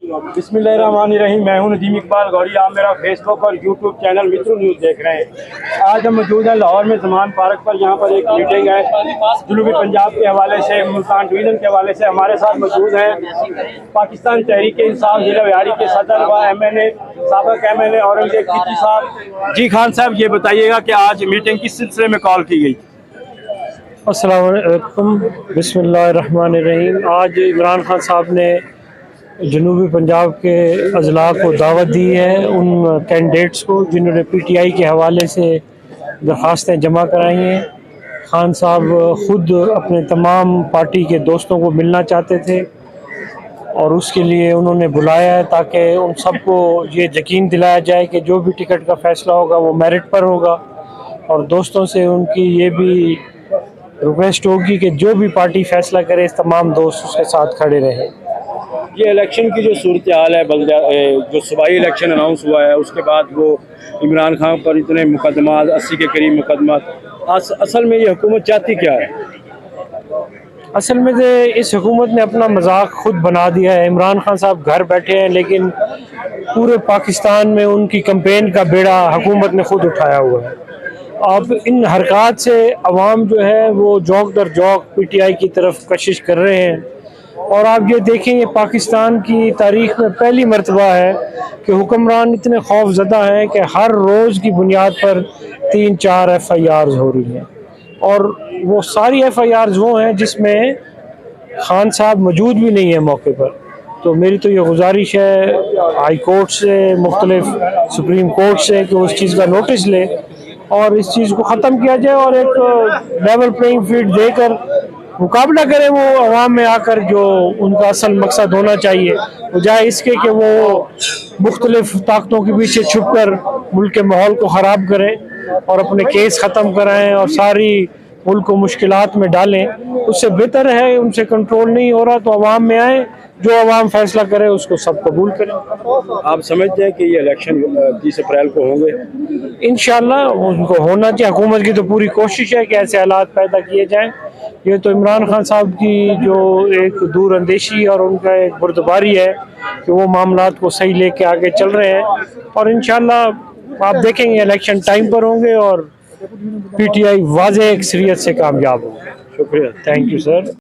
बिस्मिल्लाहिर्रहमानिर्रहीम। मैं हूं नदीम इकबाल गौरी। आप मेरा फेसबुक और यूट्यूब चैनल मित्रों न्यूज़ देख रहे हैं। आज हम मौजूद हैं लाहौर में ज़मान पार्क पर। यहाँ पर एक मीटिंग है जनूबी पंजाब के हवाले से, मुल्तान डिवीज़न के हवाले से। हमारे साथ मौजूद हैं पाकिस्तान तहरीक इंसाफ जिला बिहारी के सदर व MNA साबिक MNA औरंगजेब चिश्ती साहब। जी खान साहब, ये बताइएगा कि आज मीटिंग किस सिलसिले में कॉल की गई? अस्सलाम वालेकुम, बिस्मिल्लाहिर्रहमानिर्रहीम। आज इमरान खान साहब ने जनूबी पंजाब के अजला को दावत दी है, उन कैंडिडेट्स को जिन्होंने PTI के हवाले से दरख्वास्तें जमा कराई हैं। खान साहब ख़ुद अपने तमाम पार्टी के दोस्तों को मिलना चाहते थे और उसके लिए उन्होंने बुलाया है ताकि उन सबको ये यकीन दिलाया जाए कि जो भी टिकट का फ़ैसला होगा वो मेरिट पर होगा। और दोस्तों से उनकी ये भी रिक्वेस्ट होगी कि जो भी पार्टी फ़ैसला करे तमाम दोस्त उसके साथ खड़े रहें। ये इलेक्शन की जो सूरत हाल है, जो सूबाई इलेक्शन अनाउंस हुआ है उसके बाद वो इमरान खान पर इतने मुकदमा, 80 के करीब मुकदमा, असल में ये हुकूमत चाहती क्या है? असल में तो इस हुकूमत ने अपना मजाक खुद बना दिया है। इमरान खान साहब घर बैठे हैं लेकिन पूरे पाकिस्तान में उनकी कैंपेन का बेड़ा हुकूमत ने खुद उठाया हुआ है। अब इन हरकत से अवाम जो है वो जौक दर जौक PTI की तरफ कशिश कर रहे हैं। और आप ये देखें, ये पाकिस्तान की तारीख में पहली मरतबा है कि हुक्मरान इतने खौफजदा हैं कि हर रोज़ की बुनियाद पर 3-4 FIRs हो रही हैं। और वो सारी FIRs वो हैं जिसमें खान साहब मौजूद भी नहीं है मौके पर। तो मेरी तो ये गुजारिश है हाई कोर्ट से, मुख्तलिफ सुप्रीम कोर्ट से, कि उस चीज़ का नोटिस ले और इस चीज़ को ख़त्म किया जाए और एक लेवल प्लेइंग फील्ड देकर मुकाबला करें वो अवाम में आकर, जो उनका असल मकसद होना चाहिए, बजाय इसके कि वो मुख्तलिफ ताकतों के पीछे छुप कर मुल्क के माहौल को ख़राब करें और अपने केस ख़त्म कराएं और सारी मुल्क को मुश्किलात में डालें। उससे बेहतर है, उनसे कंट्रोल नहीं हो रहा तो अवाम में आए, जो अवाम फैसला करे उसको सब कबूल करें। आप समझते हैं कि ये इलेक्शन 30 अप्रैल को होंगे? इंशाल्लाह उनको होना चाहिए। हुकूमत की तो पूरी कोशिश है कि ऐसे हालात पैदा किए जाएं। ये तो इमरान खान साहब की जो एक दूर अंदेशी और उनका एक बुर्दबारी है कि वो मामलात को सही लेके आगे चल रहे हैं। और इंशाल्लाह आप देखेंगे इलेक्शन टाइम पर होंगे और PTI वाज़ेह अक्सरियत से कामयाब होंगे। शुक्रिया, थैंक यू सर।